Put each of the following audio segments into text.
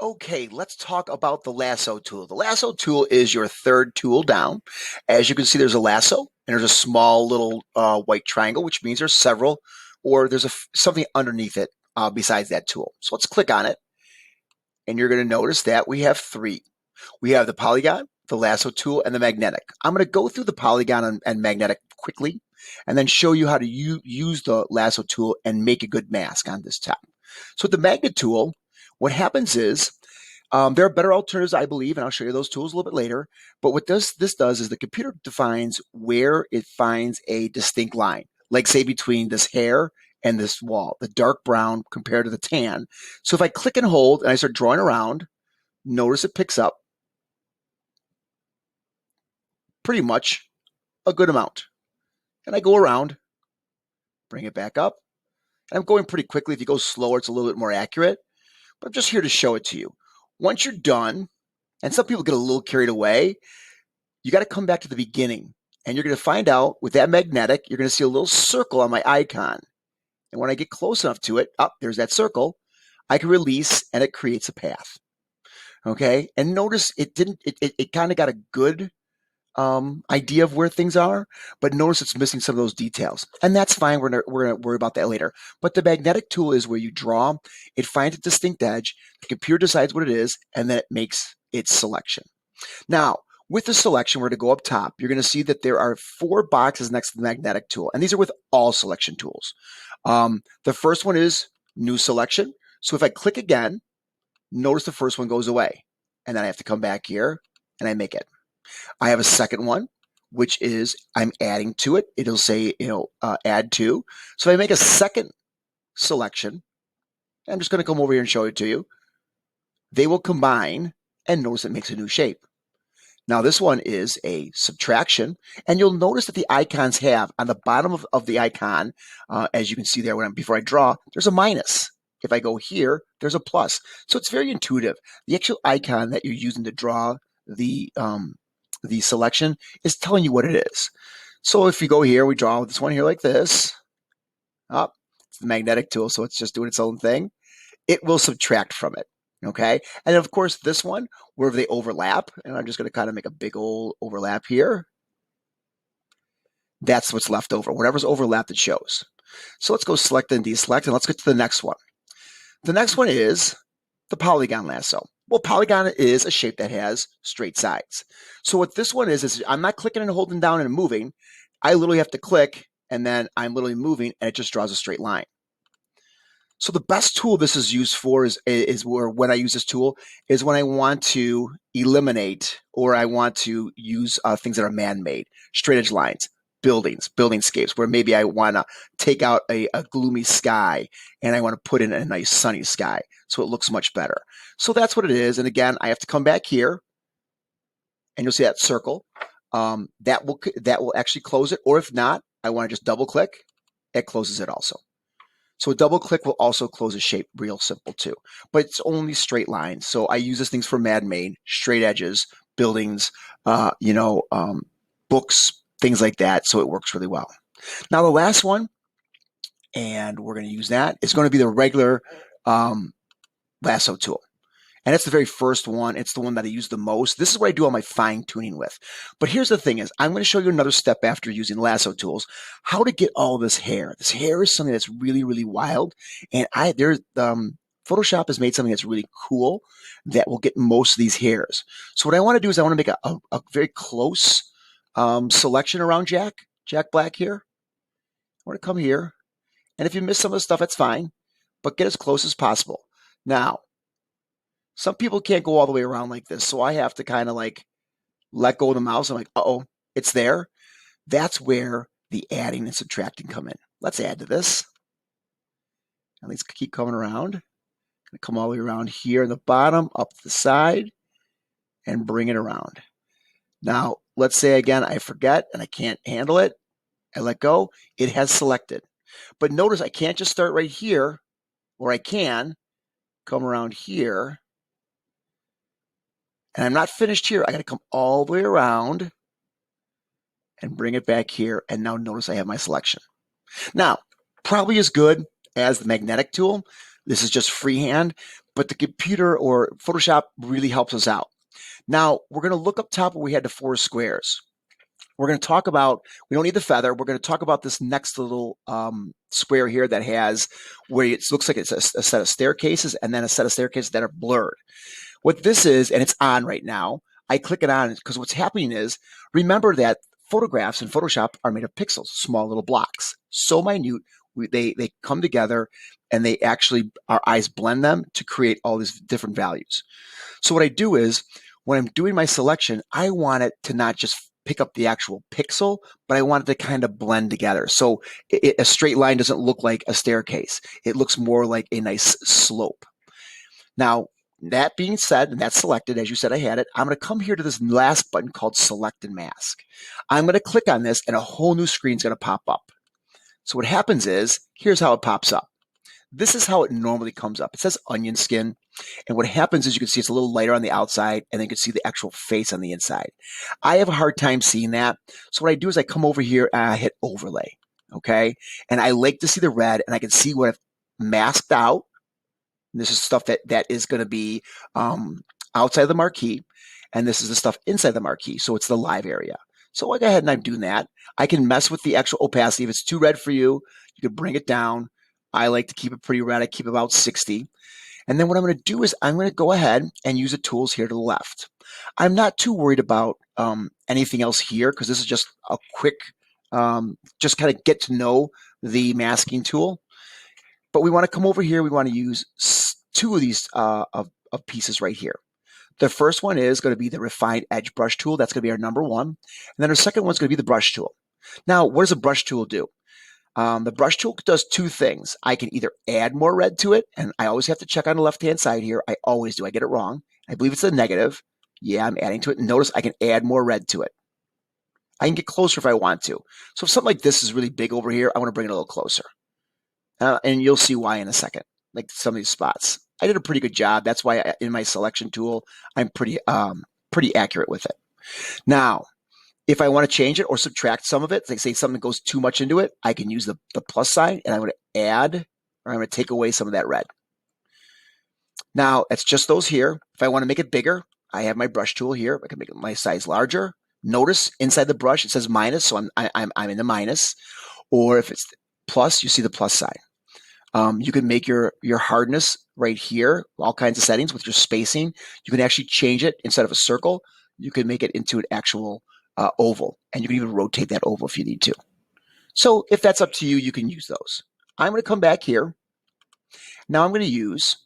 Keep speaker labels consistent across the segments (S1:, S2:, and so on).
S1: Okay, let's talk about the lasso tool. The lasso tool is your third tool down. As you can see, there's a lasso and there's a small little white triangle, which means there's several, or there's something underneath it besides that tool. So let's click on it, and you're going to notice that we have three. We have the polygon, the lasso tool, and the magnetic. I'm going to go through the polygon and magnetic quickly, and then show you how to use the lasso tool and make a good mask on this top. So with the magnet tool, what happens is there are better alternatives, I believe, and I'll show you those tools a little bit later. But what this does is the computer defines where it finds a distinct line, like say between this hair and this wall, the dark brown compared to the tan. So if I click and hold and I start drawing around, notice it picks up pretty much a good amount. And I go around, bring it back up. And I'm going pretty quickly. If you go slower, it's a little bit more accurate. But I'm just here to show it to you. Once you're done, and some people get a little carried away, you got to come back to the beginning. And you're going to find out with that magnetic, you're going to see a little circle on my icon. And when I get close enough to it, there's that circle, I can release and it creates a path. Okay. And notice it kind of got a good idea of where things are, but notice it's missing some of those details. And that's fine. We're going to worry about that later. But the magnetic tool is where you draw, it finds a distinct edge, the computer decides what it is, and then it makes its selection. Now, with the selection, we're going to go up top. You're going to see that there are 4 boxes next to the magnetic tool, and these are with all selection tools. The first one is new selection. So if I click again, notice the first one goes away, and then I have to come back here and I make it. I have a second one, which is I'm adding to it. It'll say, add to. So if I make a second selection, I'm just going to come over here and show it to you. They will combine, and notice it makes a new shape. Now this one is a subtraction, and you'll notice that the icons have on the bottom of the icon, as you can see there before I draw, there's a minus. If I go here, there's a plus. So it's very intuitive. The actual icon that you're using to draw the selection is telling you what it is. So if you go here, we draw this one here like this. It's the magnetic tool, so it's just doing its own thing. It will subtract from it. Okay. And of course, this one, where they overlap, and I'm just going to kind of make a big old overlap here. That's what's left over. Whatever's overlapped, it shows. So let's go select and deselect, and let's get to the next one. The next one is the polygon lasso. Well, polygon is a shape that has straight sides. So what this one is I'm not clicking and holding down and moving. I literally have to click, and then I'm literally moving, and it just draws a straight line. So the best tool this is used for is where when I use this tool is when I want to eliminate or I want to use things that are man-made, straight edge lines, buildings, buildingscapes, where maybe I want to take out a gloomy sky and I want to put in a nice sunny sky so it looks much better. So that's what it is. And again, I have to come back here and you'll see that circle. That will actually close it. Or if not, I want to just double click. It closes it also. So a double click will also close a shape real simple too, but it's only straight lines. So I use these things for man-made, straight edges, buildings, books, things like that. So it works really well. Now the last one, and we're going to use that, is going to be the regular lasso tool. And it's the very first one. It's the one that I use the most. This is what I do all my fine tuning with. But here's the thing is, I'm going to show you another step after using lasso tools, how to get all this hair. This hair is something that's really, really wild. And Photoshop has made something that's really cool that will get most of these hairs. So what I want to do is I want to make a very close selection around Jack Black here. I want to come here. And if you miss some of the stuff, that's fine. But get as close as possible. Now, some people can't go all the way around like this, so I have to kind of like let go of the mouse. I'm like, uh-oh, it's there. That's where the adding and subtracting come in. Let's add to this. And let's keep coming around. Gonna come all the way around here in the bottom, up to the side, and bring it around. Now, let's say again, I forget and I can't handle it. I let go. It has selected. But notice I can't just start right here, or I can come around here. And I'm not finished here. I got to come all the way around and bring it back here. And now notice I have my selection. Now, probably as good as the magnetic tool. This is just freehand, but the computer or Photoshop really helps us out. Now, we're going to look up top where we had the 4 squares. We're going to talk about, we don't need the feather. We're going to talk about this next little square here that has, where it looks like it's a set of staircases and then a set of staircases that are blurred. What this is, and it's on right now, I click it on because what's happening is, remember that photographs in Photoshop are made of pixels, small little blocks, so minute, they come together and they actually, our eyes blend them to create all these different values. So what I do is, when I'm doing my selection, I want it to not just pick up the actual pixel, but I want it to kind of blend together. So a straight line doesn't look like a staircase. It looks more like a nice slope. Now, that being said, and that's selected, as you said I had it, I'm going to come here to this last button called Select and Mask. I'm going to click on this and a whole new screen is going to pop up. So what happens is, here's how it pops up. This is how it normally comes up. It says onion skin. And what happens is you can see it's a little lighter on the outside and then you can see the actual face on the inside. I have a hard time seeing that. So what I do is I come over here and I hit overlay. Okay. And I like to see the red and I can see what I've masked out. This is stuff that is going to be outside of the marquee. And this is the stuff inside the marquee. So it's the live area. So I go ahead and I'm doing that. I can mess with the actual opacity. If it's too red for you, you can bring it down. I like to keep it pretty red. I keep about 60. And then what I'm going to do is I'm going to go ahead and use the tools here to the left. I'm not too worried about anything else here because this is just a quick, just kind of get to know the masking tool. But we want to come over here. We want to use 2 of these of pieces right here. The first one is going to be the refined edge brush tool. That's going to be our number 1. And then our second one is going to be the brush tool. Now, what does a brush tool do? The brush tool does 2 things. I can either add more red to it, and I always have to check on the left-hand side here. I always do. I get it wrong. I believe it's a negative. Yeah, I'm adding to it. And notice I can add more red to it. I can get closer if I want to. So if something like this is really big over here, I want to bring it a little closer. And you'll see why in a second, like some of these spots. I did a pretty good job. That's why in my selection tool, I'm pretty accurate with it. Now, if I want to change it or subtract some of it, like say something goes too much into it, I can use the plus sign and I'm going to add, or I'm going to take away some of that red. Now, it's just those here. If I want to make it bigger, I have my brush tool here. I can make my size larger. Notice inside the brush, it says minus, so I'm in the minus. Or if it's plus, you see the plus sign. You can make your hardness right here, all kinds of settings with your spacing. You can actually change it instead of a circle. You can make it into an actual oval, and you can even rotate that oval if you need to. So if that's up to you, you can use those. I'm going to come back here. Now I'm going to use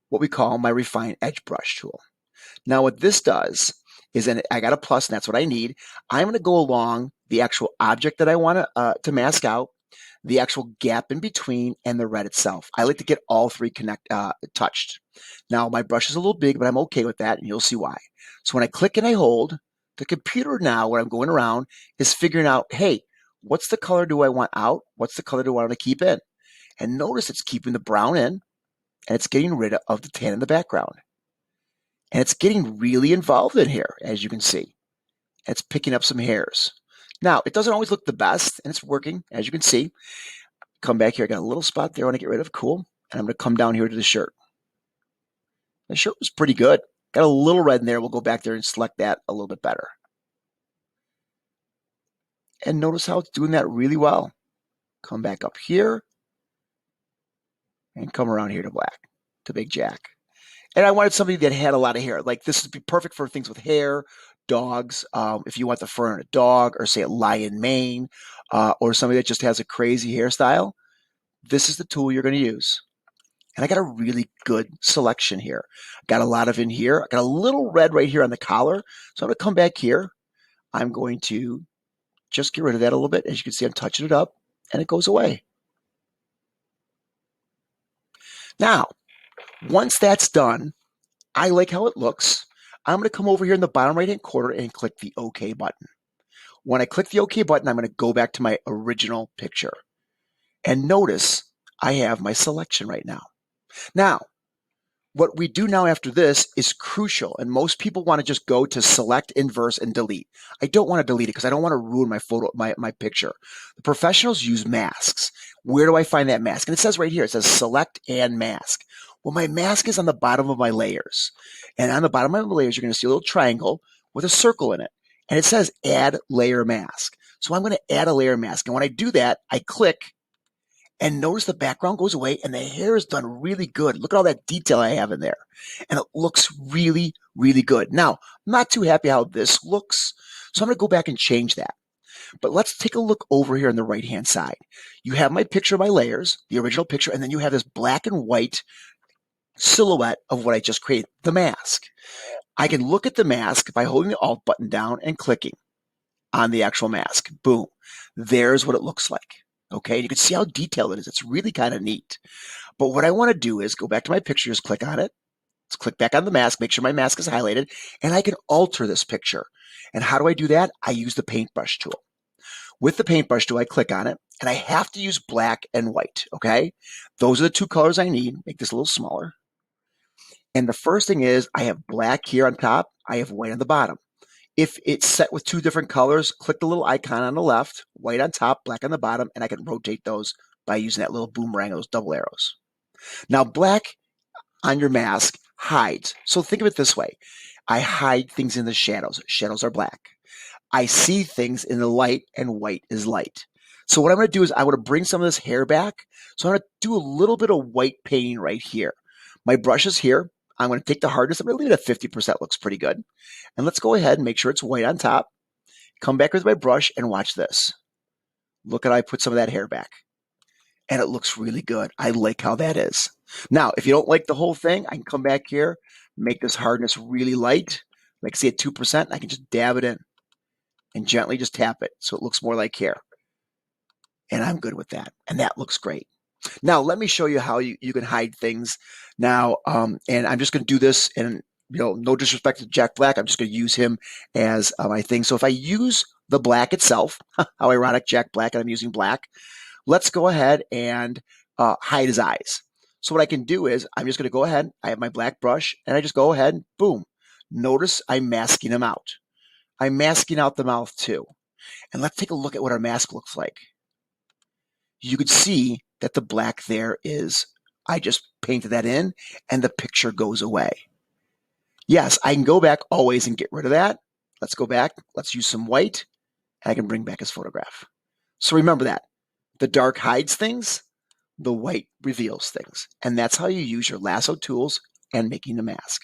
S1: what we call my refined edge brush tool. Now what this does is, and I got a plus, and that's what I need. I'm going to go along the actual object that I want to mask out, the actual gap in between, and the red itself. I like to get all 3 touched. Now my brush is a little big, but I'm okay with that, and you'll see why. So when I click and I hold, the computer now, when I'm going around, is figuring out, hey, what's the color do I want out? What's the color do I want to keep in? And notice it's keeping the brown in, and it's getting rid of the tan in the background. And it's getting really involved in here, as you can see. It's picking up some hairs. Now, it doesn't always look the best, and it's working, as you can see. Come back here. I got a little spot there I want to get rid of. Cool. And I'm going to come down here to the shirt. The shirt was pretty good. Got a little red in there. We'll go back there and select that a little bit better. And notice how it's doing that really well. Come back up here and come around here to black, to Big Jack. And I wanted somebody that had a lot of hair. Like this would be perfect for things with hair, dogs. If you want the fur on a dog, or say a lion mane, or somebody that just has a crazy hairstyle, this is the tool you're going to use. And I got a really good selection here. Got a lot of in here. I got a little red right here on the collar. So I'm going to come back here. I'm going to just get rid of that a little bit. As you can see, I'm touching it up and it goes away. Now, once that's done, I like how it looks. I'm going to come over here in the bottom right-hand corner and click the OK button. When I click the OK button, I'm going to go back to my original picture. And notice I have my selection right now. Now, what we do now after this is crucial, and most people want to just go to select, inverse, and delete. I don't want to delete it because I don't want to ruin my photo, my picture. The professionals use masks. Where do I find that mask? And it says right here, it says select and mask. Well, my mask is on the bottom of my layers. And on the bottom of my layers, you're going to see a little triangle with a circle in it. And it says add layer mask. So I'm going to add a layer mask. And when I do that, I click and notice the background goes away and the hair is done really good. Look at all that detail I have in there. And it looks really, really good. Now, I'm not too happy how this looks. So I'm going to go back and change that. But let's take a look over here on the right-hand side. You have my picture of my layers, the original picture, and then you have this black and white silhouette of what I just created, the mask. I can look at the mask by holding the Alt button down and clicking on the actual mask. Boom. There's what it looks like. Okay, you can see how detailed it is. It's really kind of neat. But what I want to do is go back to my picture, just click on it. Let's click back on the mask, make sure my mask is highlighted, and I can alter this picture. And how do I do that? I use the paintbrush tool. With the paintbrush tool, I click on it, and I have to use black and white, okay? Those are the two colors I need. Make this a little smaller. And the first thing is I have black here on top, I have white on the bottom. If it's set with two different colors, click the little icon on the left, white on top, black on the bottom, and I can rotate those by using that little boomerang, those double arrows. Now, black on your mask hides. So think of it this way. I hide things in the shadows. Shadows are black. I see things in the light, and white is light. So what I'm going to do is I want to bring some of this hair back. So I'm going to do a little bit of white painting right here. My brush is here. I'm going to take the hardness. I'm going to leave it at 50%. Looks pretty good. And let's go ahead and make sure it's white on top. Come back with my brush and watch this. Look at how I put some of that hair back. And it looks really good. I like how that is. Now, if you don't like the whole thing, I can come back here, make this hardness really light. Like say at 2%, I can just dab it in and gently just tap it so it looks more like hair. And I'm good with that. And that looks great. Now, let me show you how you can hide things now. And I'm just going to do this, and no disrespect to Jack Black. I'm just going to use him as my thing. So if I use the black itself, how ironic, Jack Black, and I'm using black. Let's go ahead and hide his eyes. So what I can do is I'm just going to go ahead. I have my black brush, and I just go ahead and boom. Notice I'm masking him out. I'm masking out the mouth too. And let's take a look at what our mask looks like. You could see that the black there is, I just painted that in, and the picture goes away. Yes, I can go back always and get rid of that. Let's go back. Let's use some white, and I can bring back his photograph. So remember that. The dark hides things, the white reveals things. And that's how you use your lasso tools and making the mask.